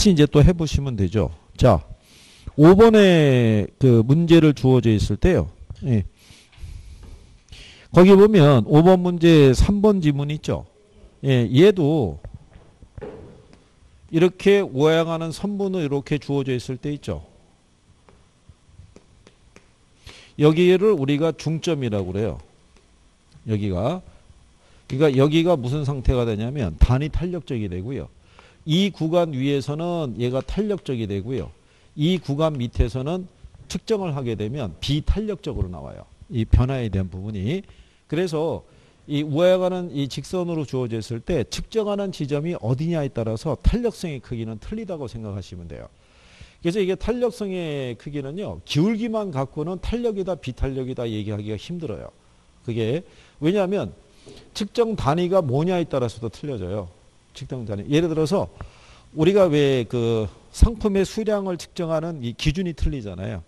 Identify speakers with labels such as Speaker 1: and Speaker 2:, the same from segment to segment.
Speaker 1: 같이 이제 또 해보시면 되죠. 자, 5번에 그 문제를 주어져 있을 때요. 예. 거기 보면 5번 문제 3번 지문 있죠. 예, 얘도 이렇게 오양하는 선분으로 이렇게 주어져 있을 때 있죠. 여기를 우리가 중점이라고 그래요. 여기가. 그러니까 여기가 무슨 상태가 되냐면 단위 탄력적이 되고요. 이 구간 위에서는 얘가 탄력적이 되고요. 이 구간 밑에서는 측정을 하게 되면 비탄력적으로 나와요. 이 변화에 대한 부분이. 그래서 이 우회가는 이 직선으로 주어져 있을 때 측정하는 지점이 어디냐에 따라서 탄력성의 크기는 틀리다고 생각하시면 돼요. 그래서 이게 탄력성의 크기는요. 기울기만 갖고는 탄력이다 비탄력이다 얘기하기가 힘들어요. 그게 왜냐하면 측정 단위가 뭐냐에 따라서도 틀려져요. 측정 단위. 예를 들어서 우리가 왜 그 상품의 수량을 측정하는 이 기준이 틀리잖아요.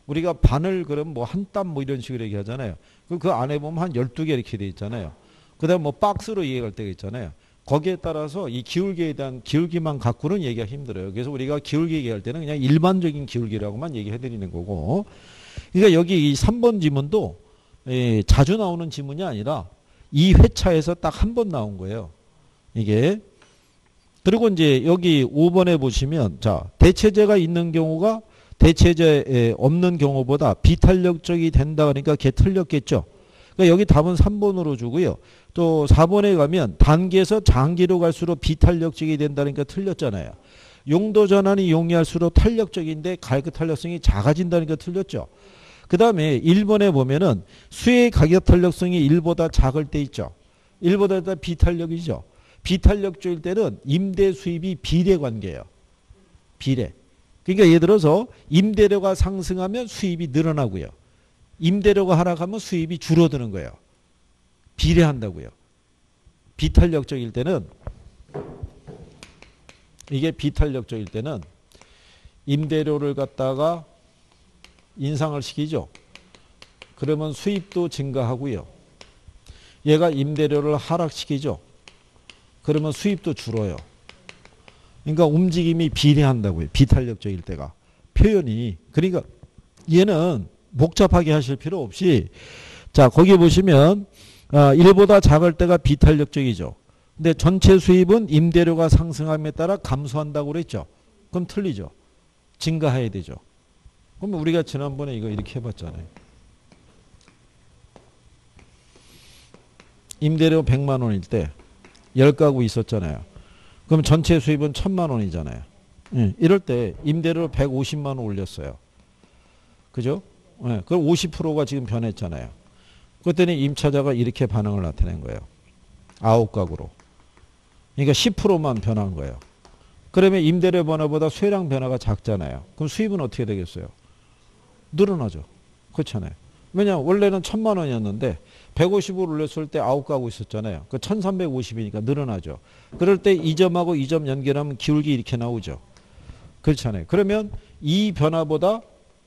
Speaker 1: 우리가 바늘 그럼 뭐 한 땀 뭐 이런 식으로 얘기하잖아요. 그럼 그 안에 보면 한 12개 이렇게 돼 있잖아요. 그다음 뭐 박스로 얘기할 때가 있잖아요. 거기에 따라서 이 기울기에 대한 기울기만 갖고는 얘기가 힘들어요. 그래서 우리가 기울기 얘기할 때는 그냥 일반적인 기울기라고만 얘기해 드리는 거고. 그러니까 여기 이 3번 지문도 자주 나오는 지문이 아니라 이 회차에서 딱 한 번 나온 거예요. 이게. 그리고 이제 여기 5번에 보시면 자, 대체제가 있는 경우가 대체제 없는 경우보다 비탄력적이 된다 그러니까 걔 틀렸겠죠. 그러니까 여기 답은 3번으로 주고요. 또 4번에 가면 단기에서 장기로 갈수록 비탄력적이 된다니까 틀렸잖아요. 용도 전환이 용이할수록 탄력적인데 가격 탄력성이 작아진다니까 틀렸죠. 그 다음에 1번에 보면은 수의 가격 탄력성이 1보다 작을 때 있죠. 1보다 비탄력이죠. 비탄력적일 때는 임대 수입이 비례 관계예요. 비례. 그러니까 예를 들어서 임대료가 상승하면 수입이 늘어나고요. 임대료가 하락하면 수입이 줄어드는 거예요. 비례한다고요. 비탄력적일 때는 이게 비탄력적일 때는 임대료를 갖다가 인상을 시키죠. 그러면 수입도 증가하고요. 얘가 임대료를 하락시키죠. 그러면 수입도 줄어요. 그러니까 움직임이 비례한다고요. 비탄력적일 때가. 표현이. 그러니까 얘는 복잡하게 하실 필요 없이 자 거기 보시면 1보다 작을 때가 비탄력적이죠. 근데 전체 수입은 임대료가 상승함에 따라 감소한다고 그랬죠. 그럼 틀리죠. 증가해야 되죠. 그럼 우리가 지난번에 이거 이렇게 해봤잖아요. 임대료 100만 원일 때 10가구 있었잖아요. 그럼 전체 수입은 1000만 원이잖아요. 이럴 때 임대료를 150만 원 올렸어요. 그죠? 그럼 50%가 지금 변했잖아요. 그랬더니 임차자가 이렇게 반응을 나타낸 거예요. 9가구로. 그러니까 10%만 변한 거예요. 그러면 임대료 변화보다 수혜량 변화가 작잖아요. 그럼 수입은 어떻게 되겠어요? 늘어나죠. 그렇잖아요. 왜냐하면 원래는 1000만 원이었는데 150을 올렸을 때 9가구 있었잖아요. 그 1350이니까 늘어나죠. 그럴 때 이 점하고 이 점 연결하면 기울기 이렇게 나오죠. 그렇잖아요. 그러면 이 변화보다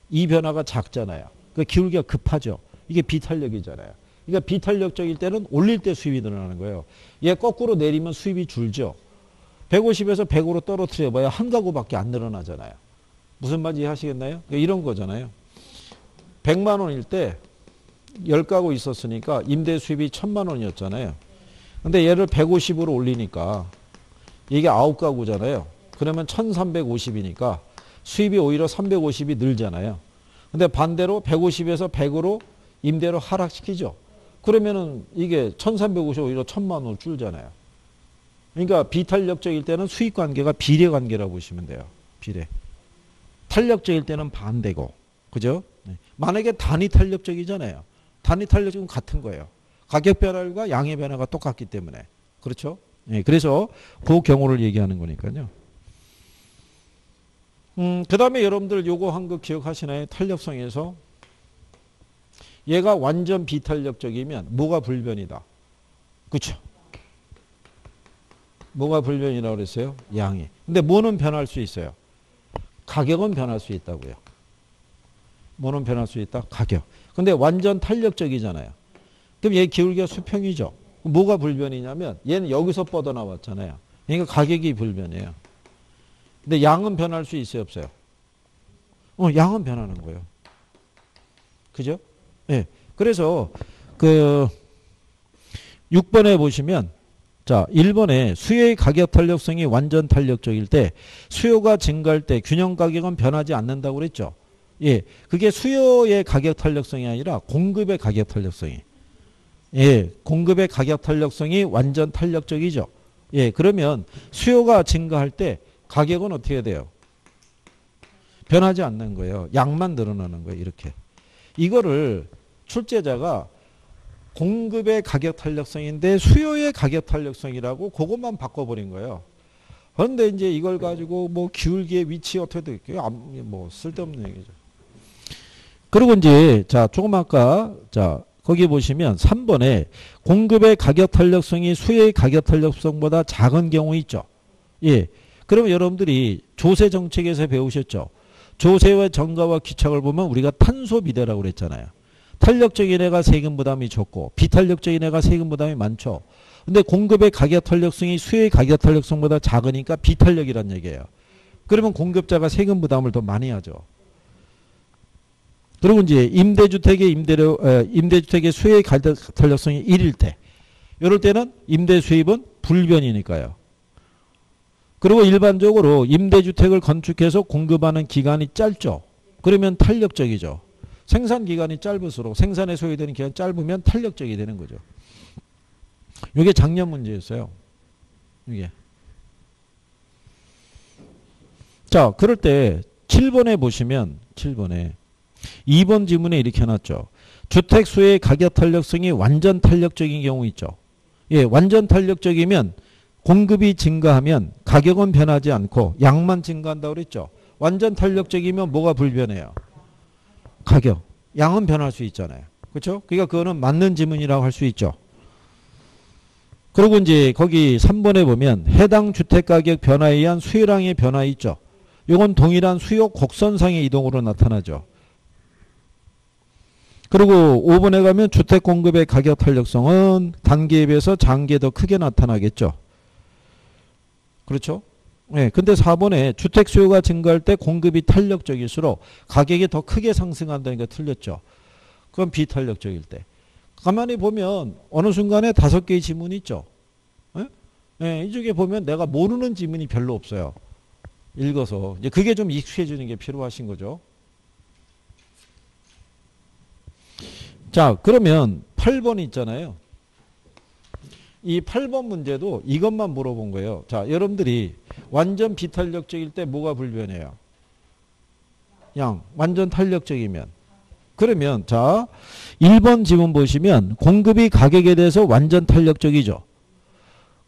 Speaker 1: 이 변화가 작잖아요. 그 기울기가 급하죠. 이게 비탄력이잖아요. 그러니까 비탄력적일 때는 올릴 때 수입이 늘어나는 거예요. 얘 거꾸로 내리면 수입이 줄죠. 150에서 100으로 떨어뜨려 봐야 한 가구밖에 안 늘어나잖아요. 무슨 말인지 이해하시겠나요? 그러니까 이런 거잖아요. 100만 원일 때 10가구 있었으니까 임대 수입이 1000만 원이었잖아요. 근데 얘를 150으로 올리니까 이게 9가구잖아요. 그러면 1350이니까 수입이 오히려 350이 늘잖아요. 근데 반대로 150에서 100으로 임대료 하락시키죠. 그러면은 이게 1350 오히려 1000만 원으로 줄잖아요. 그러니까 비탄력적일 때는 수익 관계가 비례 관계라고 보시면 돼요. 비례. 탄력적일 때는 반대고. 그죠? 만약에 단위 탄력적이잖아요. 단위 탄력적은 같은 거예요. 가격 변화과 양의 변화가 똑같기 때문에. 그렇죠? 그래서 그 경우를 얘기하는 거니까요. 그 다음에 여러분들 요거 한 거 기억하시나요? 탄력성에서. 얘가 완전 비탄력적이면 뭐가 불변이다. 그렇죠? 뭐가 불변이라고 그랬어요? 양이. 근데 뭐는 변할 수 있어요? 가격은 변할 수 있다고요. 뭐는 변할 수 있다? 가격. 근데 완전 탄력적이잖아요. 그럼 얘 기울기가 수평이죠. 뭐가 불변이냐면 얘는 여기서 뻗어나왔잖아요. 그러니까 가격이 불변이에요. 근데 양은 변할 수 있어요, 없어요? 양은 변하는 거예요. 그죠? 예. 그래서 그 6번에 보시면 자, 1번에 수요의 가격 탄력성이 완전 탄력적일 때 수요가 증가할 때 균형 가격은 변하지 않는다고 그랬죠. 예. 그게 수요의 가격 탄력성이 아니라 공급의 가격 탄력성이. 예. 공급의 가격 탄력성이 완전 탄력적이죠. 예. 그러면 수요가 증가할 때 가격은 어떻게 돼요? 변하지 않는 거예요. 양만 늘어나는 거예요. 이렇게. 이거를 출제자가 공급의 가격 탄력성인데 수요의 가격 탄력성이라고 그것만 바꿔버린 거예요. 그런데 이제 이걸 가지고 뭐 기울기의 위치 어떻게 될게요? 뭐 쓸데없는 얘기죠. 그리고 이제 자 조금 아까 자 거기 보시면 3번에 공급의 가격 탄력성이 수요의 가격 탄력성보다 작은 경우 있죠. 예. 그러면 여러분들이 조세 정책에서 배우셨죠. 조세와 정가와 귀착을 보면 우리가 탄소 비례라고 그랬잖아요. 탄력적인 애가 세금 부담이 적고 비탄력적인 애가 세금 부담이 많죠. 근데 공급의 가격 탄력성이 수요의 가격 탄력성보다 작으니까 비탄력이란 얘기예요. 그러면 공급자가 세금 부담을 더 많이 하죠. 그리고 이제 임대주택의 수요의 가격 탄력성이 1일 때 이럴 때는 임대 수입은 불변이니까요. 그리고 일반적으로 임대주택을 건축해서 공급하는 기간이 짧죠. 그러면 탄력적이죠. 생산 기간이 짧을수록 생산에 소요되는 기간이 짧으면 탄력적이 되는 거죠. 이게 작년 문제였어요. 이게. 자, 그럴 때 7번에 보시면 7번에 2번 지문에 이렇게 해놨죠. 주택 수요의 가격 탄력성이 완전 탄력적인 경우 있죠. 예, 완전 탄력적이면 공급이 증가하면 가격은 변하지 않고 양만 증가한다고 그랬죠. 완전 탄력적이면 뭐가 불변해요? 가격. 양은 변할 수 있잖아요. 그렇죠? 그러니까 그거는 맞는 지문이라고 할 수 있죠. 그리고 이제 거기 3번에 보면 해당 주택 가격 변화에 의한 수요량의 변화 있죠. 이건 동일한 수요 곡선상의 이동으로 나타나죠. 그리고 5번에 가면 주택 공급의 가격 탄력성은 단기에 비해서 장기에 더 크게 나타나겠죠. 그렇죠? 네, 근데 4번에 주택 수요가 증가할 때 공급이 탄력적일수록 가격이 더 크게 상승한다니까 틀렸죠. 그건 비탄력적일 때. 가만히 보면 어느 순간에 5개의 지문이 있죠. 네? 네, 이쪽에 보면 내가 모르는 지문이 별로 없어요. 읽어서. 이제 그게 좀 익숙해지는 게 필요하신 거죠. 자, 그러면 8번 있잖아요. 이 8번 문제도 이것만 물어본 거예요. 자, 여러분들이 완전 비탄력적일 때 뭐가 불변해요? 양. 완전 탄력적이면. 그러면 자, 1번 지문 보시면 공급이 가격에 대해서 완전 탄력적이죠.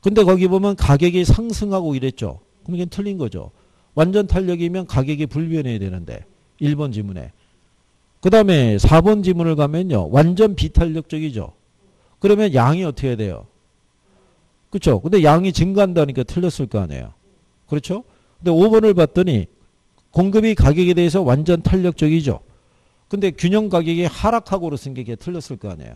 Speaker 1: 근데 거기 보면 가격이 상승하고 이랬죠. 그럼 이게 틀린 거죠. 완전 탄력이면 가격이 불변해야 되는데 1번 지문에. 그 다음에 4번 지문을 가면요. 완전 비탄력적이죠. 그러면 양이 어떻게 돼요? 그렇죠. 근데 양이 증가한다니까 틀렸을 거 아니에요. 그렇죠? 근데 5번을 봤더니 공급이 가격에 대해서 완전 탄력적이죠. 근데 균형 가격이 하락하고 그랬은 게 틀렸을 거 아니에요.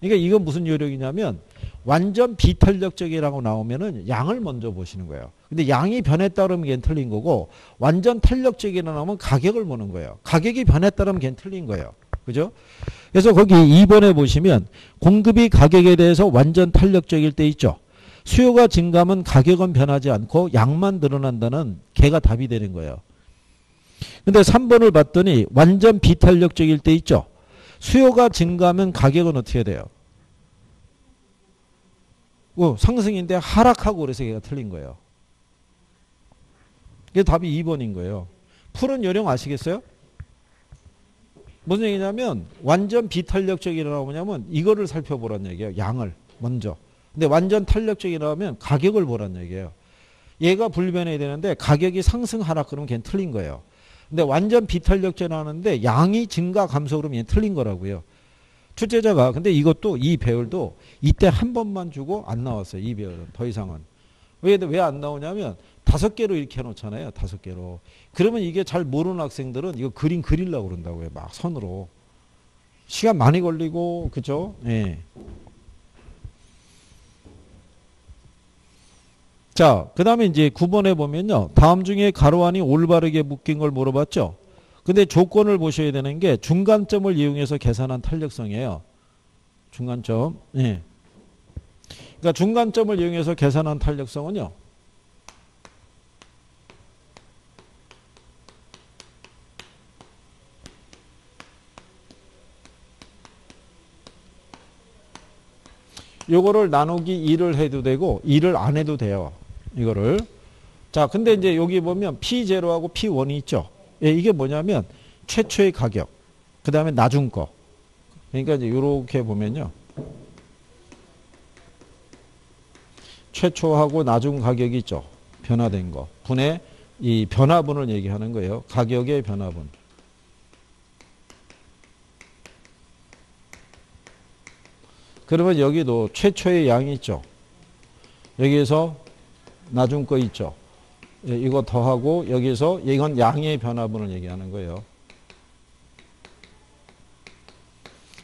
Speaker 1: 그러니까 이건 무슨 요령이냐면 완전 비탄력적이라고 나오면은 양을 먼저 보시는 거예요. 근데 양이 변했다 그러면 걔는 틀린 거고 완전 탄력적이라 나오면 가격을 보는 거예요. 가격이 변했다 그러면 걔는 틀린 거예요. 그죠? 그래서 거기 2번에 보시면 공급이 가격에 대해서 완전 탄력적일 때 있죠. 수요가 증가하면 가격은 변하지 않고 양만 늘어난다는 걔가 답이 되는 거예요. 근데 3번을 봤더니 완전 비탄력적일 때 있죠. 수요가 증가하면 가격은 어떻게 돼요? 상승인데 하락하고 그래서 걔가 틀린 거예요. 이게 답이 2번인 거예요. 푸른 요령 아시겠어요? 무슨 얘기냐면 완전 비탄력적이라고 뭐냐면 이거를 살펴보란 얘기예요. 양을 먼저. 근데 완전 탄력적이라면 가격을 보란 얘기예요. 얘가 불변해야 되는데 가격이 상승 하락 그러면 걔는 틀린 거예요. 근데 완전 비탄력적이라는데 양이 증가 감소 그러면 얘는 틀린 거라고요. 출제자가 근데 이것도 이 배열도 이때 한 번만 주고 안 나왔어요. 이 배열은 더 이상은. 왜 안 나오냐면 5개로 이렇게 해놓잖아요. 5개로. 그러면 이게 잘 모르는 학생들은 이거 그림 그리려고 그런다고요. 막 선으로. 시간 많이 걸리고 그죠? 예. 자, 그 다음에 이제 9번에 보면요. 다음 중에 가로 안이 올바르게 묶인 걸 물어봤죠. 근데 조건을 보셔야 되는 게 중간점을 이용해서 계산한 탄력성이에요. 중간점. 예. 그러니까 중간점을 이용해서 계산한 탄력성은요. 요거를 나누기 2를 해도 되고 2를 안 해도 돼요. 이거를. 자, 근데 이제 여기 보면 P0하고 P1이 있죠. 예, 이게 뭐냐면 최초의 가격, 그 다음에 나중 거. 그러니까 이제 이렇게 보면요. 최초하고 나중 가격이 있죠. 변화된 거. 분의 이 변화분을 얘기하는 거예요. 가격의 변화분. 그러면 여기도 최초의 양이 있죠. 여기에서 나중 거 있죠. 이거 더하고 여기서 이건 양의 변화분을 얘기하는 거예요.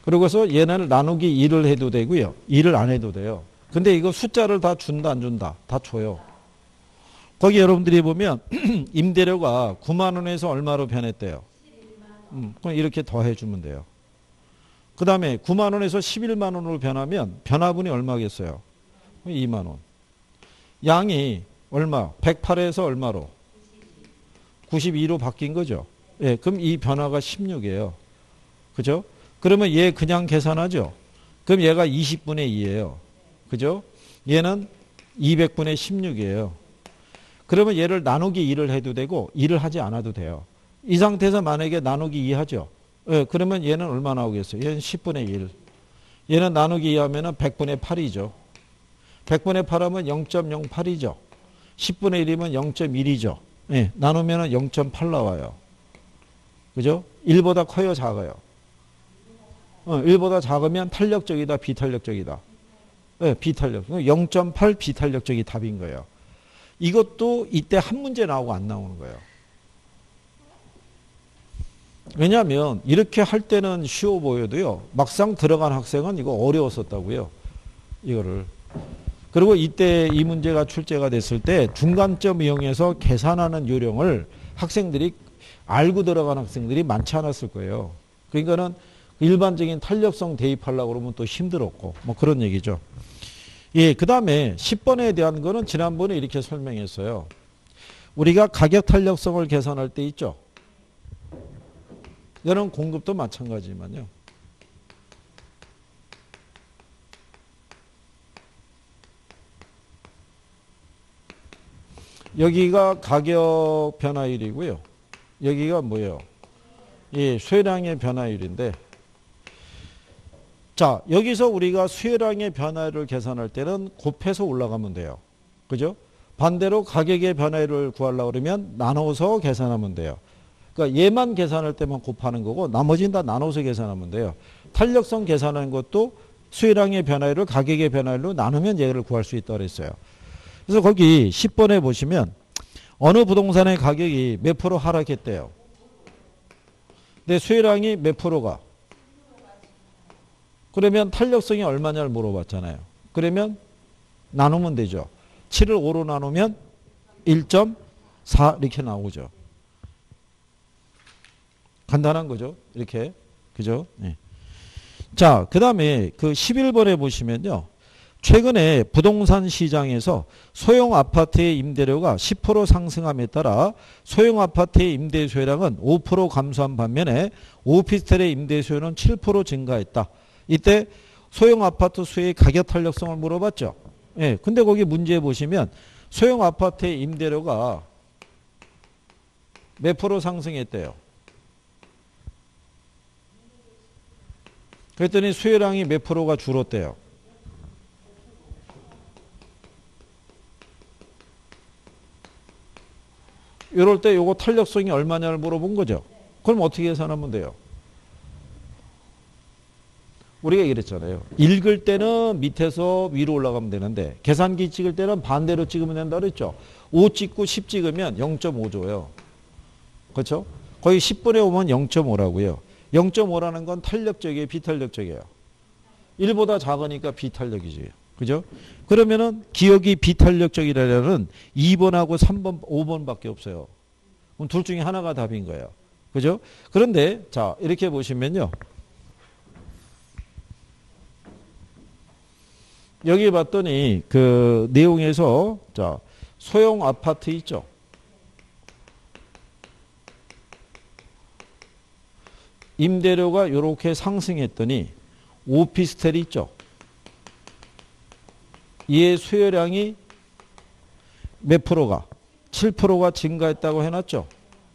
Speaker 1: 그리고서 얘는 나누기 2를 해도 되고요. 2를 안 해도 돼요. 근데 이거 숫자를 다 준다 안 준다? 다 줘요. 거기 여러분들이 보면 임대료가 9만 원에서 얼마로 변했대요? 그럼 이렇게 더해주면 돼요. 그 다음에 9만 원에서 11만 원으로 변하면 변화분이 얼마겠어요? 2만 원. 양이 얼마? 108에서 얼마로? 92로 바뀐 거죠. 예, 그럼 이 변화가 16이에요. 그죠? 그러면 얘 그냥 계산하죠. 그럼 얘가 20분의 2예요. 그죠? 얘는 200분의 16이에요. 그러면 얘를 나누기 2를 해도 되고 2를 하지 않아도 돼요. 이 상태에서 만약에 나누기 2 하죠. 예, 그러면 얘는 얼마 나오겠어요? 얘는 10분의 1. 얘는 나누기 2 하면 100분의 8이죠. 100분의 8 하면 0.08이죠. 10분의 1이면 0.1이죠. 예, 나누면 0.8 나와요. 그죠? 1보다 커요, 작아요? 1보다 작으면 탄력적이다, 비탄력적이다? 예, 비탄력. 0.8 비탄력적이 답인 거예요. 이것도 이때 한 문제 나오고 안 나오는 거예요. 왜냐하면 이렇게 할 때는 쉬워 보여도요. 막상 들어간 학생은 이거 어려웠었다고요. 이거를. 그리고 이때 이 문제가 출제가 됐을 때 중간점 이용해서 계산하는 요령을 학생들이 알고 들어간 학생들이 많지 않았을 거예요. 그러니까는 일반적인 탄력성 대입하려고 그러면 또 힘들었고 뭐 그런 얘기죠. 예, 그 다음에 10번에 대한 거는 지난번에 이렇게 설명했어요. 우리가 가격 탄력성을 계산할 때 있죠. 이런 공급도 마찬가지지만요. 여기가 가격 변화율이고요. 여기가 뭐예요? 예, 수혜량의 변화율인데 자, 여기서 우리가 수혜량의 변화율을 계산할 때는 곱해서 올라가면 돼요. 그죠? 반대로 가격의 변화율을 구하려고 그러면 나눠서 계산하면 돼요. 그러니까 얘만 계산할 때만 곱하는 거고 나머지는 다 나눠서 계산하면 돼요. 탄력성 계산하는 것도 수혜량의 변화율을 가격의 변화율로 나누면 얘를 구할 수 있다고 그랬어요. 그래서 거기 10번에 보시면 어느 부동산의 가격이 몇 프로 하락했대요. 근데 수혜량이 몇 프로가? 그러면 탄력성이 얼마냐를 물어봤잖아요. 그러면 나누면 되죠. 7을 5로 나누면 1.4 이렇게 나오죠. 간단한 거죠. 이렇게. 그죠? 네. 자, 그 다음에 그 11번에 보시면요. 최근에 부동산 시장에서 소형 아파트의 임대료가 10% 상승함에 따라 소형 아파트의 임대 수요량은 5% 감소한 반면에 오피스텔의 임대 수요는 7% 증가했다. 이때 소형 아파트 수의 가격 탄력성을 물어봤죠. 예, 근데 거기 문제 보시면 소형 아파트의 임대료가 몇 프로 상승했대요. 그랬더니 수요량이 몇 프로가 줄었대요. 이럴 때 요거 탄력성이 얼마냐를 물어본 거죠. 그럼 어떻게 계산하면 돼요? 우리가 이랬잖아요. 읽을 때는 밑에서 위로 올라가면 되는데 계산기 찍을 때는 반대로 찍으면 된다 그랬죠. 5 찍고 10 찍으면 0.5 줘요. 그렇죠? 거의 10분의 5면 0.5라고요. 0.5라는 건 탄력적이에요, 비탄력적이에요? 1보다 작으니까 비탄력이지. 그죠? 그러면은 기억이 비탄력적이라는 2번하고 3번, 5번밖에 없어요. 그럼 둘 중에 하나가 답인 거예요. 그죠? 그런데 자, 이렇게 보시면요. 여기 봤더니 그 내용에서 자, 소형 아파트 있죠. 임대료가 이렇게 상승했더니 오피스텔이 있죠. 이의 수요량이 몇 프로가? 7%가 증가했다고 해놨죠.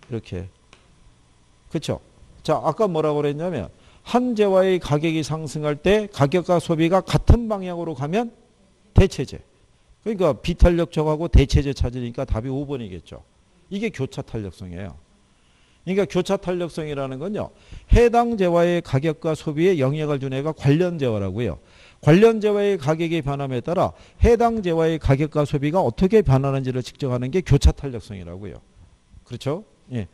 Speaker 1: 이렇게. 그렇죠? 자, 아까 뭐라고 그랬냐면 한 재화의 가격이 상승할 때 가격과 소비가 같은 방향으로 가면 대체제. 그러니까 비탄력적하고 대체제 찾으니까 답이 5번이겠죠. 이게 교차 탄력성이에요. 그러니까 교차 탄력성이라는 건요. 해당 재화의 가격과 소비에 영향을 준 애가 관련 재화라고요. 관련 재화의 가격의 변함에 따라 해당 재화의 가격과 소비가 어떻게 변하는지를 측정하는 게 교차 탄력성이라고요. 그렇죠? 예.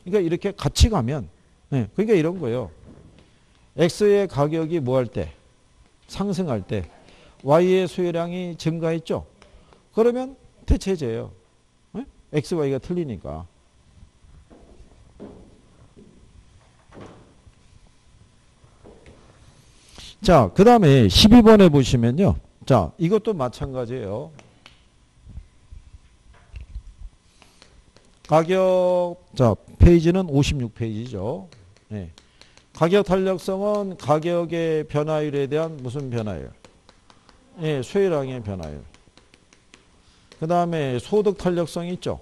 Speaker 1: 그러니까 이렇게 같이 가면, 예. 그러니까 이런 거예요. X의 가격이 뭐 할 때? 상승할 때 Y의 수요량이 증가했죠? 그러면 대체제예요. 예? X, Y가 틀리니까. 자, 그 다음에 12번에 보시면요. 자, 이것도 마찬가지예요. 가격, 자, 페이지는 56페이지죠. 네. 가격 탄력성은 가격의 변화율에 대한 무슨 변화율? 예, 수요량의 변화율. 그 다음에 소득 탄력성이 있죠.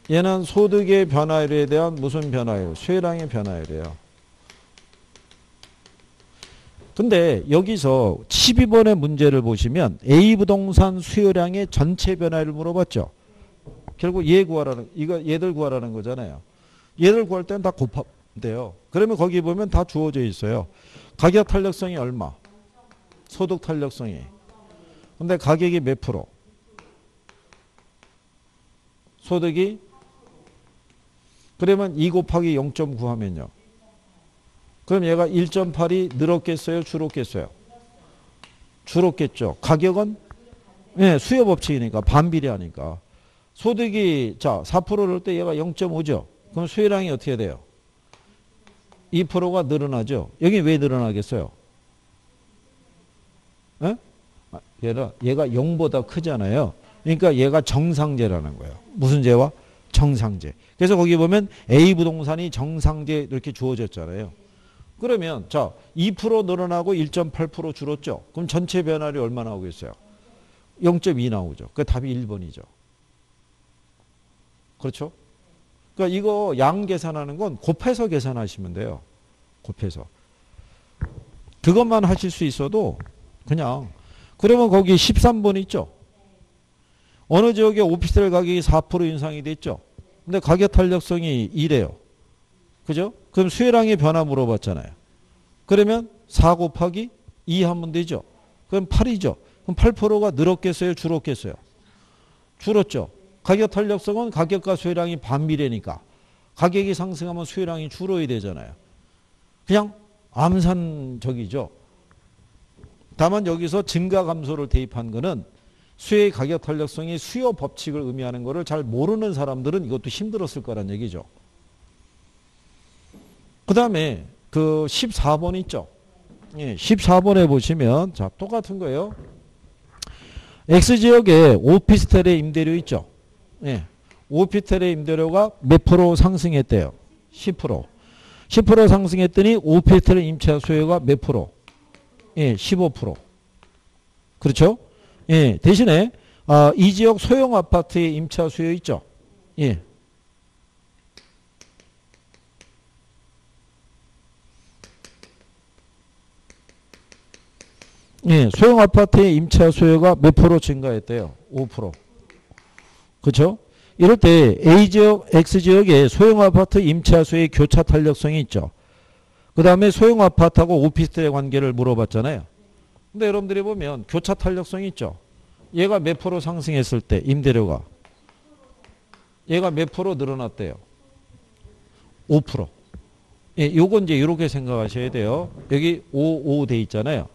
Speaker 1: 얘는 소득의 변화율에 대한 무슨 변화율? 수요량의 변화율이에요. 근데 여기서 12번의 문제를 보시면 A 부동산 수요량의 전체 변화를 물어봤죠. 결국 얘 구하라는, 얘들 구하라는 거잖아요. 얘들 구할 때는 다 곱하면 돼요. 그러면 거기 보면 다 주어져 있어요. 가격 탄력성이 얼마? 소득 탄력성이. 근데 가격이 몇 프로? 소득이? 그러면 2 곱하기 0.9 하면요. 그럼 얘가 1.8이 늘었겠어요? 줄었겠어요? 줄었겠죠. 가격은? 네, 수요 법칙이니까 반비례하니까. 소득이 자 4%를 때 얘가 0.5죠. 그럼 수요량이 어떻게 돼요? 2%가 늘어나죠. 여기 왜 늘어나겠어요? 에? 얘가 0보다 크잖아요. 그러니까 얘가 정상제라는 거예요. 무슨 제와? 정상제. 그래서 거기 보면 A 부동산이 정상제 이렇게 주어졌잖아요. 그러면 자 2% 늘어나고 1.8% 줄었죠. 그럼 전체 변화율이 얼마 나오겠어요? 0.2 나오죠. 그 답이 1번이죠. 그렇죠? 그러니까 이거 양 계산하는 건 곱해서 계산하시면 돼요. 곱해서. 그것만 하실 수 있어도 그냥 그러면 거기 13번 있죠. 어느 지역에 오피스텔 가격이 4% 인상이 됐죠. 근데 가격 탄력성이 2래요. 그죠? 그럼 수요량의 변화 물어봤잖아요. 그러면 4 곱하기 2 하면 되죠. 그럼 8이죠. 그럼 8%가 늘었겠어요? 줄었겠어요? 줄었죠. 가격 탄력성은 가격과 수요량이 반비례니까 가격이 상승하면 수요량이 줄어야 되잖아요. 그냥 암산적이죠. 다만 여기서 증가 감소를 대입한 거는 수요의 가격 탄력성이 수요 법칙을 의미하는 것을 잘 모르는 사람들은 이것도 힘들었을 거란 얘기죠. 그 다음에 그 14번 있죠. 예, 14번에 보시면 자 똑같은 거예요. X지역에 오피스텔의 임대료 있죠. 예, 오피스텔의 임대료가 몇 프로 상승했대요? 10%. 10% 상승했더니 오피스텔의 임차 수요가 몇 프로? 예, 15%. 그렇죠? 예, 대신에 이 지역 소형 아파트의 임차 수요 있죠. 예. 예, 소형 아파트의 임차 수요가 몇 프로 증가했대요? 5%. 그렇죠? 이럴 때 A지역, X지역에 소형 아파트 임차 수요의 교차 탄력성이 있죠. 그 다음에 소형 아파트하고 오피스텔의 관계를 물어봤잖아요. 근데 여러분들이 보면 교차 탄력성이 있죠. 얘가 몇 프로 상승했을 때 임대료가 얘가 몇 프로 늘어났대요? 5%. 예, 요건 이제 이렇게 생각하셔야 돼요. 여기 5, 5 돼 있잖아요.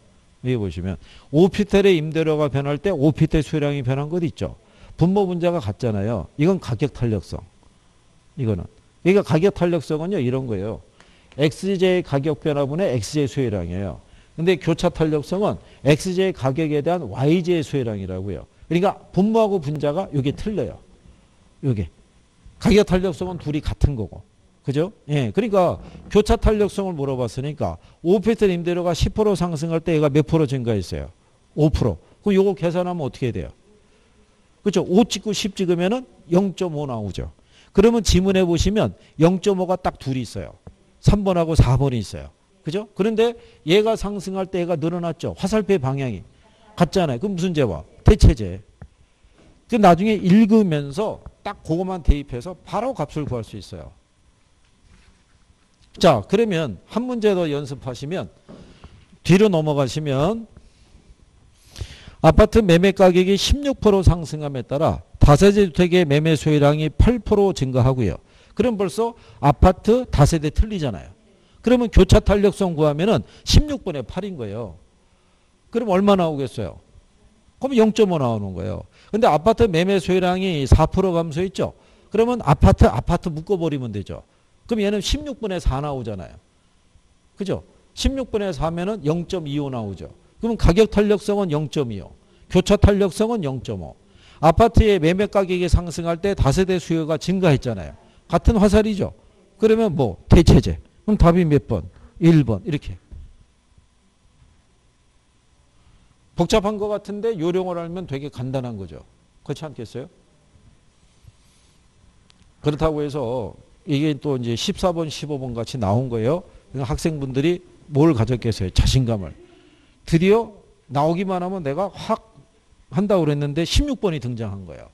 Speaker 1: 여기 보시면 오피텔의 임대료가 변할 때 오피텔 수요량이 변한 것 있죠. 분모 분자가 같잖아요. 이건 가격 탄력성. 이거는. 그러니까 가격 탄력성은요, 이런 거예요. XJ 가격 변화분의 XJ 수요량이에요. 근데 교차 탄력성은 XJ 가격에 대한 YJ 수요량이라고요. 그러니까 분모하고 분자가 이게 틀려요. 이게. 가격 탄력성은 둘이 같은 거고. 그죠? 예. 그러니까 교차 탄력성을 물어봤으니까 오피스텔 임대료가 10% 상승할 때 얘가 몇 프로 증가했어요? 5%. 그럼 요거 계산하면 어떻게 돼요? 그렇죠? 5 찍고 10 찍으면은 0.5 나오죠. 그러면 지문에 보시면 0.5가 딱 둘이 있어요. 3번하고 4번이 있어요. 그죠? 그런데 얘가 상승할 때 얘가 늘어났죠. 화살표의 방향이 같잖아요. 그럼 무슨 재와? 대체제. 그 나중에 읽으면서 딱 그것만 대입해서 바로 값을 구할 수 있어요. 자, 그러면 한 문제 더 연습하시면 뒤로 넘어가시면 아파트 매매 가격이 16% 상승함에 따라 다세대 주택의 매매 수요량이 8% 증가하고요. 그럼 벌써 아파트 다세대 틀리잖아요. 그러면 교차 탄력성 구하면은 16분의 8인 거예요. 그럼 얼마 나오겠어요? 그럼 0.5 나오는 거예요. 근데 아파트 매매 수요량이 4% 감소했죠. 그러면 아파트 묶어버리면 되죠. 그럼 얘는 16분의 4 나오잖아요. 그죠? 16분의 4면은 0.25 나오죠. 그럼 가격 탄력성은 0.25. 교차 탄력성은 0.5. 아파트의 매매 가격이 상승할 때 다세대 수요가 증가했잖아요. 같은 화살이죠. 그러면 뭐 대체제. 그럼 답이 몇 번? 1번. 이렇게. 복잡한 것 같은데 요령을 알면 되게 간단한 거죠. 그렇지 않겠어요? 그렇다고 해서 이게 또 이제 14번, 15번 같이 나온 거예요. 그러니까 학생분들이 뭘 가졌겠어요? 자신감을. 드디어 나오기만 하면 내가 확 한다고 그랬는데 16번이 등장한 거예요.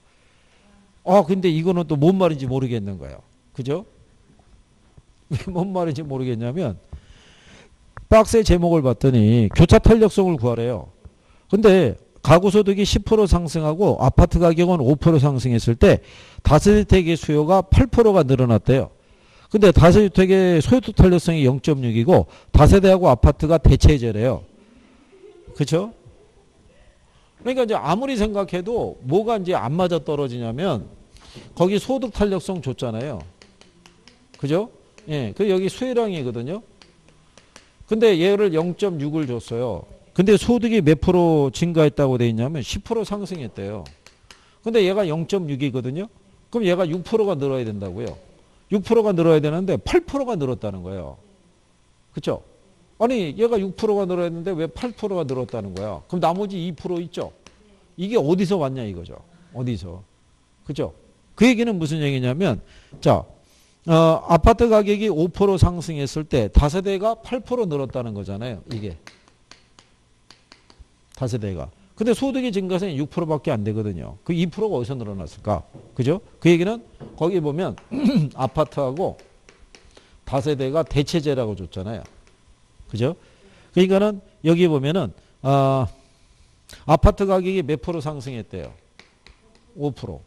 Speaker 1: 근데 이거는 또 뭔 말인지 모르겠는 거예요. 그죠? 왜 뭔 말인지 모르겠냐면 박스의 제목을 봤더니 교차 탄력성을 구하래요. 근데 가구 소득이 10% 상승하고 아파트 가격은 5% 상승했을 때 다세대주택의 수요가 8%가 늘어났대요. 근데 다세대주택의 소유투 탄력성이 0.6이고 다세대하고 아파트가 대체제래요. 그렇죠? 그러니까 이제 아무리 생각해도 뭐가 이제 안 맞아 떨어지냐면 거기 소득 탄력성 줬잖아요. 그죠? 예. 그 여기 수요량이거든요. 근데 얘를 0.6을 줬어요. 근데 소득이 몇 프로 증가했다고 돼 있냐면 10% 상승했대요. 근데 얘가 0.6이거든요. 그럼 얘가 6%가 늘어야 된다고요. 6%가 늘어야 되는데 8%가 늘었다는 거예요. 그렇죠? 아니 얘가 6%가 늘어났는데 왜 8%가 늘었다는 거야? 그럼 나머지 2% 있죠? 이게 어디서 왔냐 이거죠. 어디서. 그죠? 그 얘기는 무슨 얘기냐면 자 아파트 가격이 5% 상승했을 때 다세대가 8% 늘었다는 거잖아요. 이게. 다세대가. 근데 소득이 증가세는 6%밖에 안 되거든요. 그 2%가 어디서 늘어났을까? 그죠? 그 얘기는 거기 보면 아파트하고 다세대가 대체제라고 줬잖아요. 그죠? 그러니까는 여기 보면은 아파트 가격이 몇 프로 상승했대요? 5%.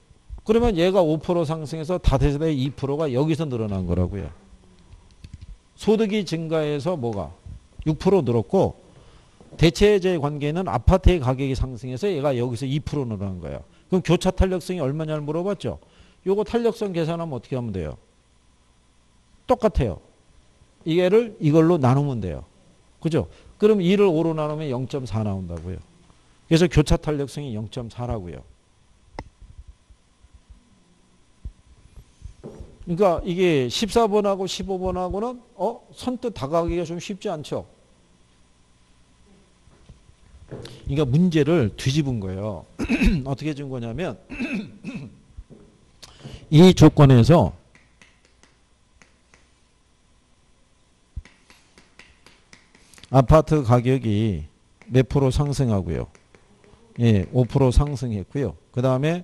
Speaker 1: 그러면 얘가 5% 상승해서 다세대 2%가 여기서 늘어난 거라고요. 소득이 증가해서 뭐가? 6% 늘었고 대체제의 관계는 아파트의 가격이 상승해서 얘가 여기서 2% 늘어난 거예요. 그럼 교차 탄력성이 얼마냐를 물어봤죠. 요거 탄력성 계산하면 어떻게 하면 돼요? 똑같아요. 이게를 이걸로 나누면 돼요. 그죠? 그럼 2를 5로 나누면 0.4 나온다고요. 그래서 교차 탄력성이 0.4라고요. 그러니까 이게 14번하고 15번하고는 선뜻 다가가기가 좀 쉽지 않죠. 그러니까 문제를 뒤집은 거예요. 어떻게 준 거냐면 이 조건에서 아파트 가격이 몇 프로 상승하고요. 예, 5% 상승했고요. 그 다음에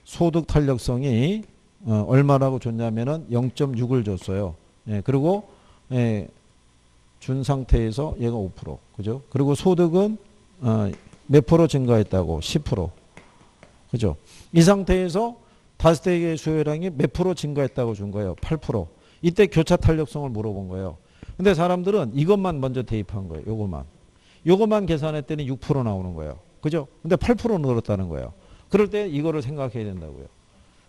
Speaker 1: 소득 탄력성이 얼마라고 줬냐면은 0.6을 줬어요. 예, 그리고 준 상태에서 얘가 5%. 그죠? 그리고 소득은 몇 프로 증가했다고? 10%. 그죠? 이 상태에서 다세대의 수요량이 몇 프로 증가했다고 준 거예요? 8%. 이때 교차 탄력성을 물어본 거예요. 근데 사람들은 이것만 먼저 대입한 거예요. 요것만. 요것만 계산했더니 6% 나오는 거예요. 그죠? 근데 8% 늘었다는 거예요. 그럴 때 이거를 생각해야 된다고요.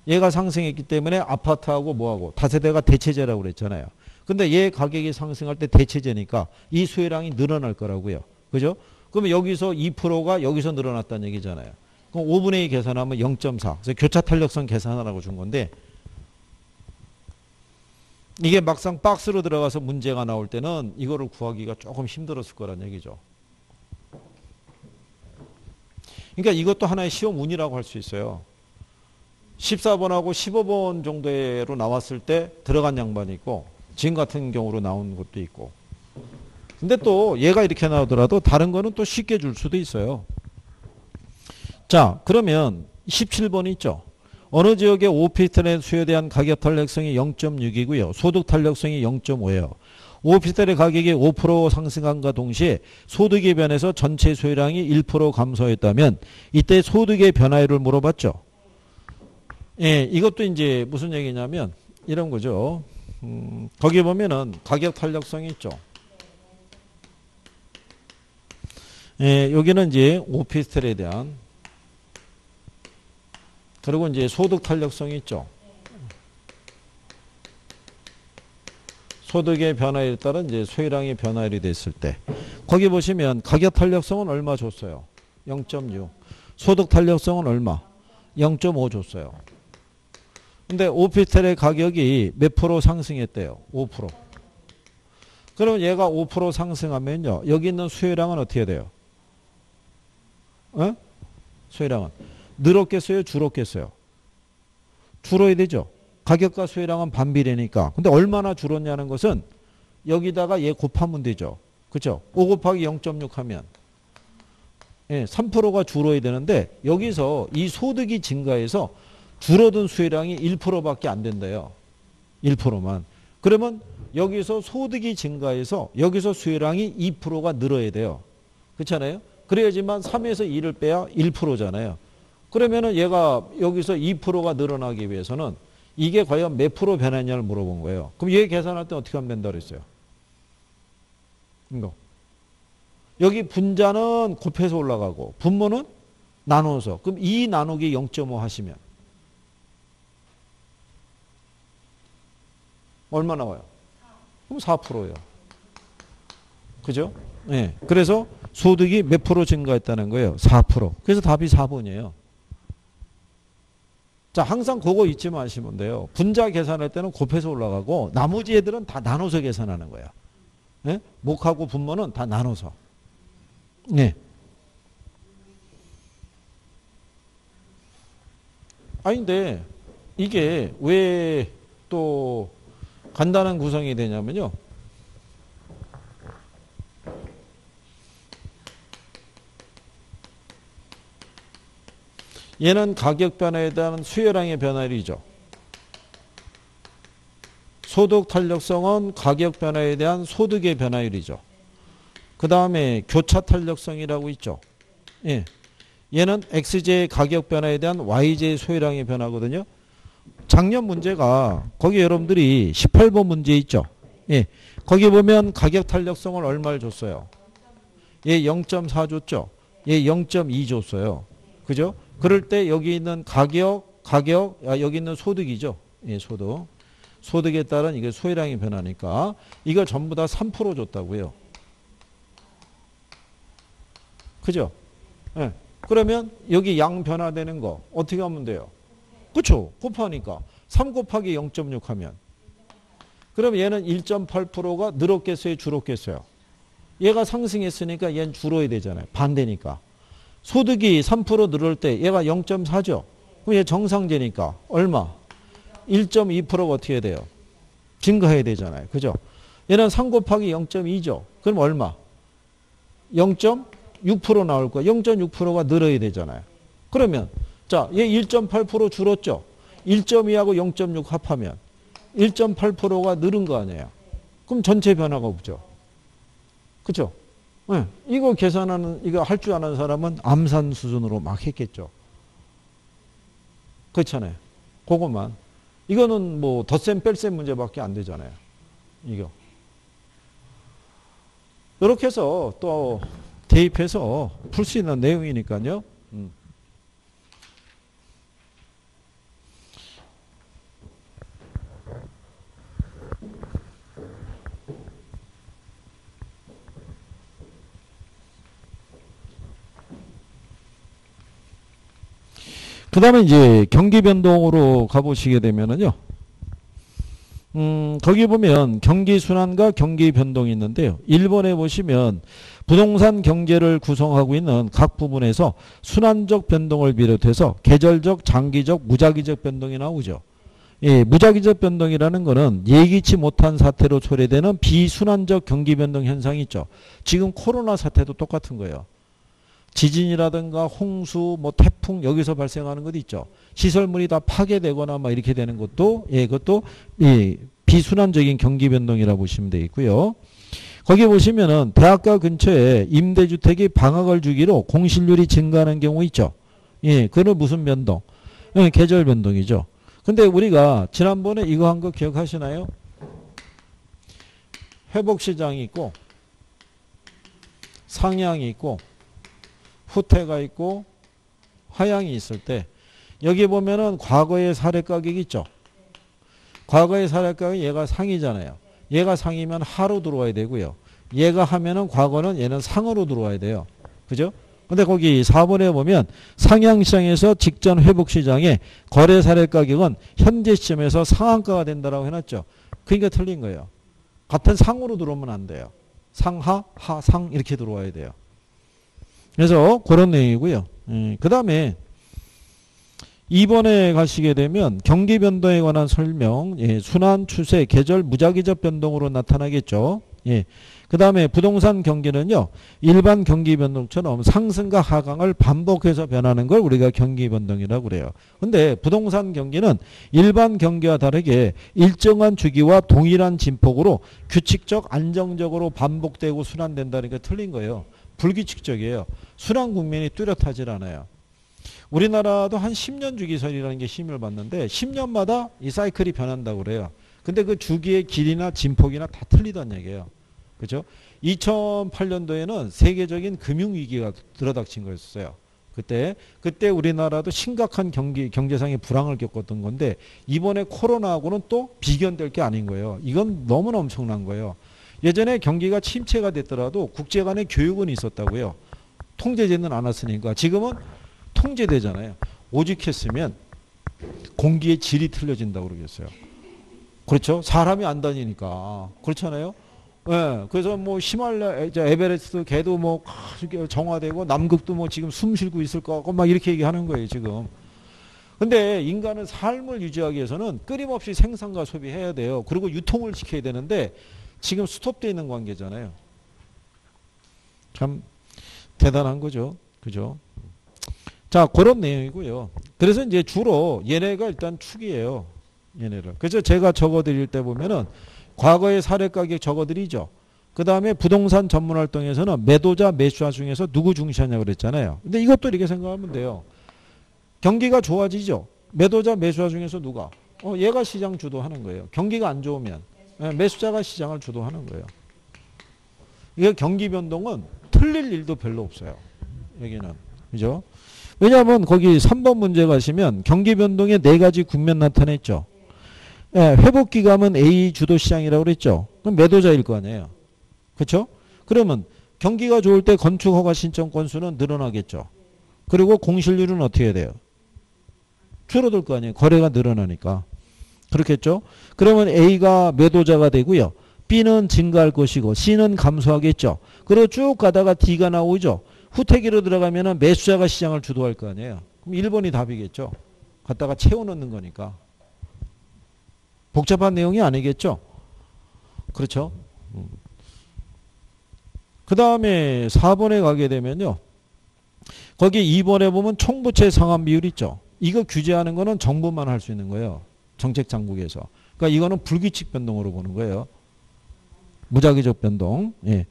Speaker 1: 얘가 상승했기 때문에 아파트하고 뭐하고 다세대가 대체제라고 그랬잖아요. 근데 얘 가격이 상승할 때 대체제니까 이 수요량이 늘어날 거라고요. 그죠? 그러면 여기서 2%가 여기서 늘어났다는 얘기잖아요. 그럼 5분의 2 계산하면 0.4. 그래서 교차 탄력성 계산하라고 준 건데 이게 막상 박스로 들어가서 문제가 나올 때는 이거를 구하기가 조금 힘들었을 거란 얘기죠. 그러니까 이것도 하나의 시험 운이라고 할 수 있어요. 14번하고 15번 정도로 나왔을 때 들어간 양반이 있고 지금 같은 경우로 나온 것도 있고 근데 또 얘가 이렇게 나오더라도 다른 거는 또 쉽게 줄 수도 있어요. 자, 그러면 17번 있죠. 어느 지역의 오피스텔의 수요에 대한 가격 탄력성이 0.6이고요. 소득 탄력성이 0.5예요. 오피스텔의 가격이 5% 상승함과 동시에 소득이 변해서 전체 수요량이 1% 감소했다면 이때 소득의 변화율을 물어봤죠. 예, 이것도 이제 무슨 얘기냐면 이런 거죠. 거기 보면은 가격 탄력성이 있죠. 예, 여기는 이제 오피스텔에 대한 그리고 이제 소득 탄력성이 있죠. 소득의 변화에 따른 이제 소유량의 변화율이 됐을 때 거기 보시면 가격 탄력성은 얼마 줬어요? 0.6. 소득 탄력성은 얼마? 0.5 줬어요. 근데 오피스텔의 가격이 몇 프로 상승했대요? 5%. 그러면 얘가 5% 상승하면요. 여기 있는 수요량은 어떻게 돼요? 어? 수요량은 늘었겠어요? 줄었겠어요? 줄어야 되죠. 가격과 수요량은 반비례니까. 근데 얼마나 줄었냐는 것은 여기다가 얘 곱하면 되죠. 그렇죠? 5 곱하기 0.6 하면 3%가 줄어야 되는데 여기서 이 소득이 증가해서 줄어든 수요량이 1%밖에 안 된대요. 1%만. 그러면 여기서 소득이 증가해서 여기서 수요량이 2%가 늘어야 돼요. 그렇잖아요? 그래야지만 3에서 2를 빼야 1%잖아요. 그러면은 얘가 여기서 2%가 늘어나기 위해서는 이게 과연 몇 프로 변했냐를 물어본 거예요. 그럼 얘 계산할 때 어떻게 하면 된다 그랬어요? 이거. 여기 분자는 곱해서 올라가고 분모는 나눠서. 그럼 2 나누기 0.5 하시면 얼마 나와요? 그럼 4%예요. 그죠? 네. 그래서 소득이 몇 프로 증가했다는 거예요? 4%. 그래서 답이 4번이에요. 자, 항상 그거 잊지 마시면 돼요. 분자 계산할 때는 곱해서 올라가고 나머지 애들은 다 나눠서 계산하는 거야. 네? 목하고 분모는 다 나눠서. 네. 아닌데 이게 왜 또 간단한 구성이 되냐면요. 얘는 가격 변화에 대한 수요량의 변화율이죠. 소득 탄력성은 가격 변화에 대한 소득의 변화율이죠. 그 다음에 교차 탄력성이라고 있죠. 예. 얘는 X제의 가격 변화에 대한 Y제의 소요량의 변화거든요. 작년 문제가 거기 여러분들이 18번 문제 있죠. 예. 거기 보면 가격 탄력성을 얼마를 줬어요? 얘 0.4 줬죠. 얘 0.2 줬어요. 그죠? 그럴 때 여기 있는 여기 있는 소득이죠. 예, 소득. 소득에 따른 이게 소요량이 변하니까 이거 전부 다 3% 줬다고요. 그죠? 예. 그러면 여기 양 변화되는 거 어떻게 하면 돼요? 그렇죠. 곱하니까 3 곱하기 0.6 하면 그럼 얘는 1.8%가 늘었겠어요? 줄었겠어요? 얘가 상승했으니까 얘는 줄어야 되잖아요. 반대니까. 소득이 3% 늘을 때 얘가 0.4죠. 그럼 얘 정상제니까 얼마? 1.2%가 어떻게 돼요? 증가해야 되잖아요. 그죠? 얘는 3 곱하기 0.2죠. 그럼 얼마? 0.6% 나올 거야. 0.6%가 늘어야 되잖아요. 그러면 자, 얘 1.8% 줄었죠. 1.2하고 0.6 합하면 1.8%가 늘은 거 아니에요. 그럼 전체 변화가 없죠. 그렇죠? 네. 이거 계산하는 이거 할 줄 아는 사람은 암산 수준으로 막 했겠죠. 그렇잖아요. 그것만. 이거는 뭐 덧셈 뺄셈 문제밖에 안 되잖아요. 이거. 이렇게 해서 또 대입해서 풀 수 있는 내용이니까요. 그 다음에 이제 경기 변동으로 가보시게 되면은요. 거기 보면 경기 순환과 경기 변동이 있는데요. 1번에 보시면 부동산 경제를 구성하고 있는 각 부분에서 순환적 변동을 비롯해서 계절적, 장기적, 무작위적 변동이 나오죠. 예, 무작위적 변동이라는 것은 예기치 못한 사태로 초래되는 비순환적 경기 변동 현상이 있죠. 지금 코로나 사태도 똑같은 거예요. 지진이라든가 홍수, 뭐 태풍 여기서 발생하는 것 있죠. 시설물이 다 파괴되거나 막 이렇게 되는 것도 그것도 비순환적인 경기 변동이라고 보시면 되겠고요. 거기 보시면은 대학가 근처에 임대주택이 방학을 주기로 공실률이 증가하는 경우 있죠. 예, 그건 무슨 변동? 예, 계절 변동이죠. 근데 우리가 지난번에 이거 한 거 기억하시나요? 회복시장이 있고 상향이 있고 후퇴가 있고 하향이 있을 때 여기 보면은 과거의 사례 가격이 있죠. 과거의 사례 가격이 얘가 상이잖아요. 얘가 상이면 하로 들어와야 되고요. 얘가 하면은 과거는 얘는 상으로 들어와야 돼요. 그죠? 근데 거기 4번에 보면 상향시장에서 직전 회복시장에 거래 사례 가격은 현재 시점에서 상한가가 된다라고 해놨죠. 그러니까 틀린 거예요. 같은 상으로 들어오면 안 돼요. 상하, 하상 이렇게 들어와야 돼요. 그래서 그런 내용이고요. 그 다음에 2번에 가시게 되면 경기 변동에 관한 설명, 순환, 추세, 계절, 무작위적 변동으로 나타나겠죠. 그 다음에 부동산 경기는요, 일반 경기 변동처럼 상승과 하강을 반복해서 변하는 걸 우리가 경기 변동이라고 그래요. 근데 부동산 경기는 일반 경기와 다르게 일정한 주기와 동일한 진폭으로 규칙적, 안정적으로 반복되고 순환된다는 게 틀린 거예요. 불규칙적이에요. 순환 국면이 뚜렷하질 않아요. 우리나라도 한 10년 주기설이라는 게 힘을 받는데 10년마다 이 사이클이 변한다고 그래요. 근데 그 주기의 길이나 진폭이나 다 틀리다는 얘기예요. 그죠? 2008년도에는 세계적인 금융위기가 들어닥친 거였어요. 그때 우리나라도 심각한 경제상의 불황을 겪었던 건데 이번에 코로나하고는 또 비견될 게 아닌 거예요. 이건 너무나 엄청난 거예요. 예전에 경기가 침체가 됐더라도 국제 간의 교육은 있었다고요. 통제되는 않았으니까. 지금은 통제되잖아요. 오죽했으면 공기의 질이 틀려진다고 그러겠어요. 그렇죠? 사람이 안 다니니까. 그렇잖아요? 네, 그래서 뭐 에베레스트 걔도 뭐 정화되고 남극도 뭐 지금 숨 쉬고 있을 것 같고 막 이렇게 얘기하는 거예요, 지금. 근데 인간은 삶을 유지하기 위해서는 끊임없이 생산과 소비해야 돼요. 그리고 유통을 시켜야 되는데 지금 스톱되어 있는 관계잖아요. 참 대단한 거죠. 그죠? 자, 그런 내용이고요. 그래서 이제 주로 얘네가 일단 축이에요. 얘네를. 그래서 제가 적어 드릴 때 보면은 과거의 사례 가격 적어 드리죠. 그 다음에 부동산 전문 활동에서는 매도자, 매수자 중에서 누구 중시하냐고 그랬잖아요. 근데 이것도 이렇게 생각하면 돼요. 경기가 좋아지죠. 매도자, 매수자 중에서 누가? 얘가 시장 주도하는 거예요. 경기가 안 좋으면 매수자가 시장을 주도하는 거예요. 이게 경기 변동은 틀릴 일도 별로 없어요. 여기는. 그죠? 왜냐하면 거기 3번 문제 가시면 경기 변동의 4가지 국면 나타냈죠. 회복 기간은 A 주도 시장이라고 그랬죠. 그럼 매도자일 거 아니에요. 그렇죠? 그러면 경기가 좋을 때 건축 허가 신청 건수는 늘어나겠죠. 그리고 공실률은 어떻게 해야 돼요? 줄어들 거 아니에요. 거래가 늘어나니까. 그렇겠죠? 그러면 A가 매도자가 되고요. B는 증가할 것이고 C는 감소하겠죠. 그리고 쭉 가다가 D가 나오죠. 후퇴기로 들어가면 매수자가 시장을 주도할 거 아니에요. 그럼 1번이 답이겠죠. 갖다가 채워넣는 거니까. 복잡한 내용이 아니겠죠. 그렇죠. 그 다음에 4번에 가게 되면요. 거기 2번에 보면 총부채 상환 비율 있죠. 이거 규제하는 거는 정부만 할 수 있는 거예요. 정책 당국에서. 그러니까 이거는 불규칙 변동으로 보는 거예요. 무작위적 변동. 예.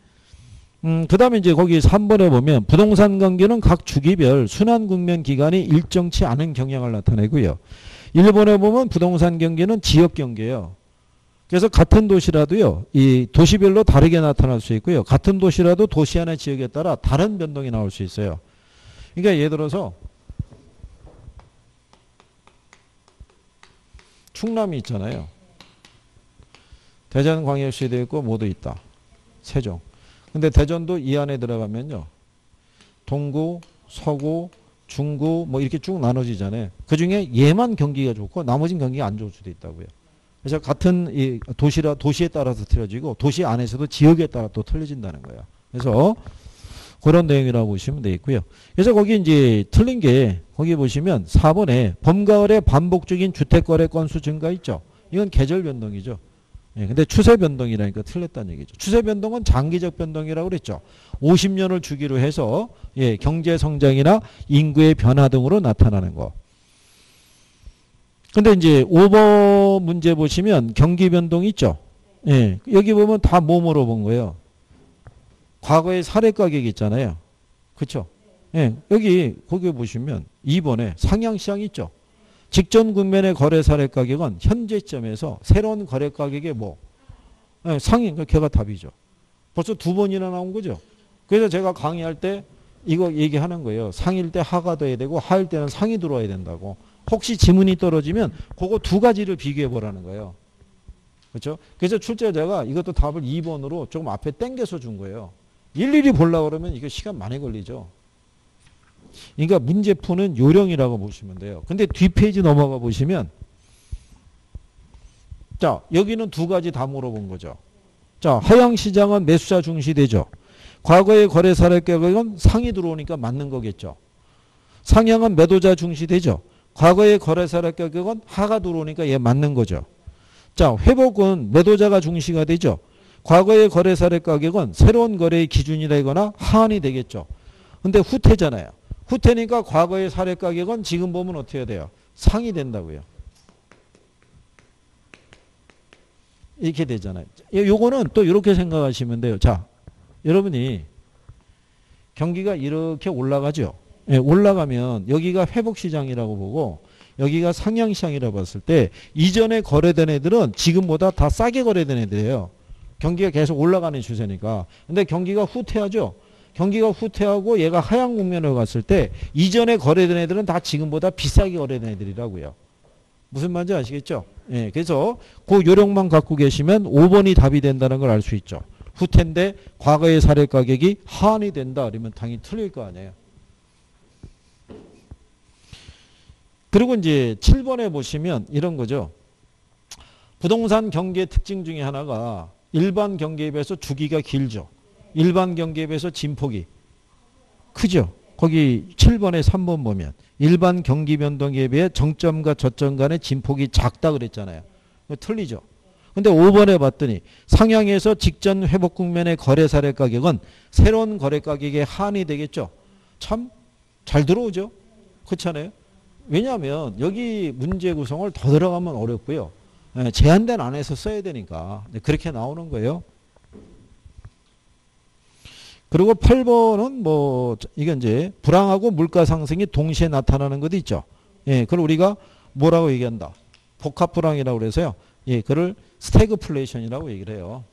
Speaker 1: 그 다음에 이제 거기 3번에 보면 부동산 경기는 각 주기별 순환 국면 기간이 일정치 않은 경향을 나타내고요. 1번에 보면 부동산 경기는 지역 경기예요. 그래서 같은 도시라도요, 이 도시별로 다르게 나타날 수 있고요. 같은 도시라도 도시 안의 지역에 따라 다른 변동이 나올 수 있어요. 그러니까 예를 들어서 충남이 있잖아요. 대전광역시도 있고 모두 있다. 세종. 근데 대전도 이 안에 들어가면요. 동구, 서구, 중구 뭐 이렇게 쭉 나눠지잖아요. 그중에 얘만 경기가 좋고 나머지는 경기가 안 좋을 수도 있다고요. 그래서 같은 이 도시에 따라서 틀려지고 도시 안에서도 지역에 따라 또 틀려진다는 거예요. 그래서 그런 내용이라고 보시면 되겠고요. 그래서 거기 이제 틀린 게 거기 보시면 4번에 봄, 가을에 반복적인 주택거래 건수 증가 있죠. 이건 계절 변동이죠. 예, 근데 추세 변동이라니까 틀렸다는 얘기죠. 추세 변동은 장기적 변동이라고 그랬죠. 50년을 주기로 해서 예, 경제 성장이나 인구의 변화 등으로 나타나는 거. 근데 이제 5번 문제 보시면 경기 변동 있죠. 예, 여기 보면 다 뭐 물어본 거예요. 과거의 사례 가격 있잖아요. 그렇죠? 예, 거기 보시면 2번에 상향시장 있죠. 직전 국면의 거래 사례 가격은 현재 시점에서 새로운 거래 가격의 뭐 예, 상위, 걔가 답이죠. 벌써 두 번이나 나온 거죠. 그래서 제가 강의할 때 이거 얘기하는 거예요. 상일 때 하가 돼야 되고 하일 때는 상이 들어와야 된다고. 혹시 지문이 떨어지면 그거 두 가지를 비교해 보라는 거예요. 그렇죠? 그래서 출제자가 이것도 답을 2번으로 조금 앞에 당겨서 준 거예요. 일일이 보려고 그러면 이거 시간 많이 걸리죠. 그러니까 문제 푸는 요령이라고 보시면 돼요. 근데 뒷페이지 넘어가 보시면 자, 여기는 두 가지 다 물어본 거죠. 자, 하향시장은 매수자 중시되죠. 과거의 거래 사례 가격은 상이 들어오니까 맞는 거겠죠. 상향은 매도자 중시되죠. 과거의 거래 사례 가격은 하가 들어오니까 얘 맞는 거죠. 자, 회복은 매도자가 중시가 되죠. 과거의 거래 사례 가격은 새로운 거래의 기준이 되거나 하한이 되겠죠. 근데 후퇴잖아요. 후퇴니까 과거의 사례 가격은 지금 보면 어떻게 해야 돼요? 상이 된다고요. 이렇게 되잖아요. 요거는 또 이렇게 생각하시면 돼요. 자, 여러분이 경기가 이렇게 올라가죠. 예, 올라가면 여기가 회복시장이라고 보고 여기가 상향시장이라고 봤을 때 이전에 거래된 애들은 지금보다 다 싸게 거래된 애들이에요. 경기가 계속 올라가는 추세니까. 근데 경기가 후퇴하죠. 경기가 후퇴하고 얘가 하향 국면을 갔을 때 이전에 거래된 애들은 다 지금보다 비싸게 거래된 애들이라고요. 무슨 말인지 아시겠죠? 예, 그래서 그 요령만 갖고 계시면 5번이 답이 된다는 걸 알 수 있죠. 후퇴인데 과거의 사례 가격이 하한이 된다 그러면 당연히 틀릴 거 아니에요. 그리고 이제 7번에 보시면 이런 거죠. 부동산 경기의 특징 중에 하나가 일반 경기에 비해서 주기가 길죠. 일반 경기에 비해서 진폭이 크죠. 거기 7번에 3번 보면 일반 경기 변동에 비해 정점과 저점 간의 진폭이 작다 그랬잖아요. 틀리죠. 근데 5번에 봤더니 상향에서 직전 회복 국면의 거래 사례 가격은 새로운 거래 가격의 하한이 되겠죠. 참 잘 들어오죠. 그렇잖아요. 왜냐하면 여기 문제 구성을 더 들어가면 어렵고요. 제한된 안에서 써야 되니까 그렇게 나오는 거예요. 그리고 8번은 뭐 이게 이제 불황하고 물가 상승이 동시에 나타나는 것도 있죠. 예, 그걸 우리가 뭐라고 얘기한다. 복합 불황이라고 그래서요. 예, 그걸 스태그플레이션이라고 얘기를 해요.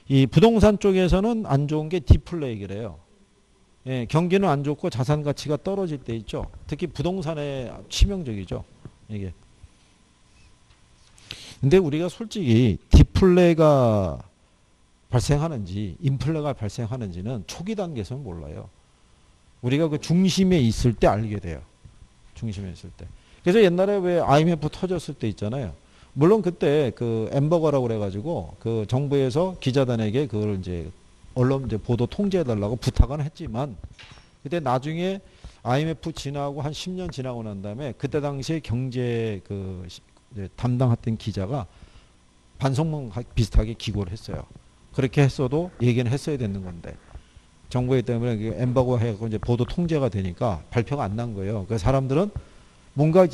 Speaker 1: 이 부동산 쪽에서는 안 좋은 게 디플레 얘기를 해요. 예, 경기는 안 좋고 자산 가치가 떨어질 때 있죠. 특히 부동산에 치명적이죠. 이게. 근데 우리가 솔직히 디플레가 발생하는지 인플레가 발생하는지는 초기 단계에서는 몰라요. 우리가 그 중심에 있을 때 알게 돼요. 중심에 있을 때. 그래서 옛날에 왜 IMF 터졌을 때 있잖아요. 물론 그때 그 엠버거라고 그래가지고 그 정부에서 기자단에게 그걸 이제 언론 이제 보도 통제해달라고 부탁은 했지만 그때 나중에 IMF 지나고 한 10년 지나고 난 다음에 그때 당시에 경제 그 담당했던 기자가 반성문 비슷하게 기고를 했어요. 그렇게 했어도 얘기는 했어야 되는 건데 정부에 때문에 엠버거 해갖고 이제 보도 통제가 되니까 발표가 안 난 거예요. 그 사람들은 뭔가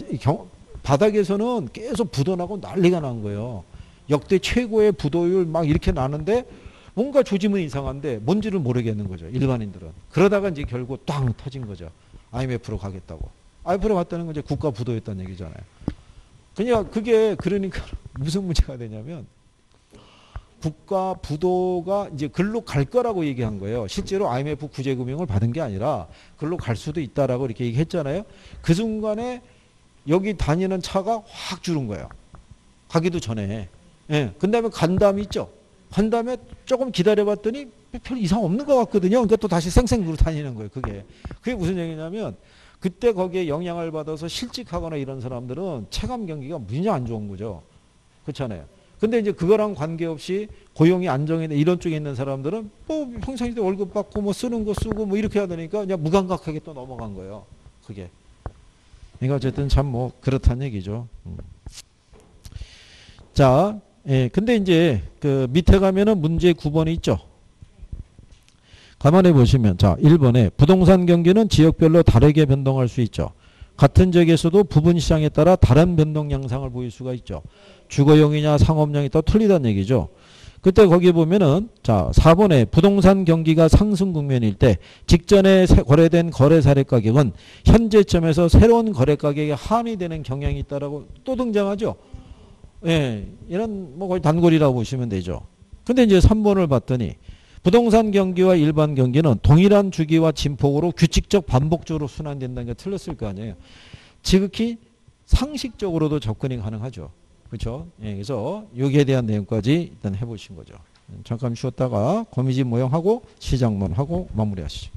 Speaker 1: 바닥에서는 계속 부도나고 난리가 난 거예요. 역대 최고의 부도율 막 이렇게 나는데 뭔가 조짐은 이상한데 뭔지를 모르겠는 거죠. 일반인들은. 그러다가 이제 결국 땅 터진 거죠. IMF로 가겠다고. IMF로 갔다는 건 이제 국가 부도였다는 얘기잖아요. 그러니까 그게 그러니까 무슨 문제가 되냐면 국가 부도가 이제 글로 갈 거라고 얘기한 거예요. 실제로 IMF 구제금융을 받은 게 아니라 글로 갈 수도 있다라고 이렇게 얘기했잖아요. 그 순간에 여기 다니는 차가 확 줄은 거예요. 가기도 전에. 예. 그 다음에 간담이 있죠. 간 다음에 조금 기다려봤더니 별 이상 없는 것 같거든요. 그러니까 또 다시 쌩쌩 다니는 거예요. 그게 무슨 얘기냐면 그때 거기에 영향을 받아서 실직하거나 이런 사람들은 체감 경기가 무지하게 안 좋은 거죠. 그렇잖아요. 근데 이제 그거랑 관계없이 고용이 안정이 이런 쪽에 있는 사람들은 뭐 평상시에 월급 받고 뭐 쓰는 거 쓰고 뭐 이렇게 하다니까 그냥 무감각하게 또 넘어간 거예요. 그게. 그러니까 어쨌든 참 뭐 그렇다는 얘기죠. 자, 예, 근데 이제 그 밑에 가면은 문제 9번이 있죠. 가만히 보시면 자, 1번에 부동산 경기는 지역별로 다르게 변동할 수 있죠. 같은 지역에서도 부분 시장에 따라 다른 변동 양상을 보일 수가 있죠. 주거용이냐 상업용이 또 틀리다는 얘기죠. 그때 거기 보면은 자 4번에 부동산 경기가 상승 국면일 때 직전에 거래된 거래 사례 가격은 현재점에서 새로운 거래 가격에 한이 되는 경향이 있다라고 또 등장하죠. 예, 이런 뭐 거의 단골이라고 보시면 되죠. 근데 이제 3번을 봤더니 부동산 경기와 일반 경기는 동일한 주기와 진폭으로 규칙적 반복적으로 순환된다는 게 틀렸을 거 아니에요. 지극히 상식적으로도 접근이 가능하죠. 그렇죠? 예, 그래서 여기에 대한 내용까지 일단 해보신 거죠. 잠깐 쉬었다가 거미집 모형하고 시작문 하고 마무리하시죠.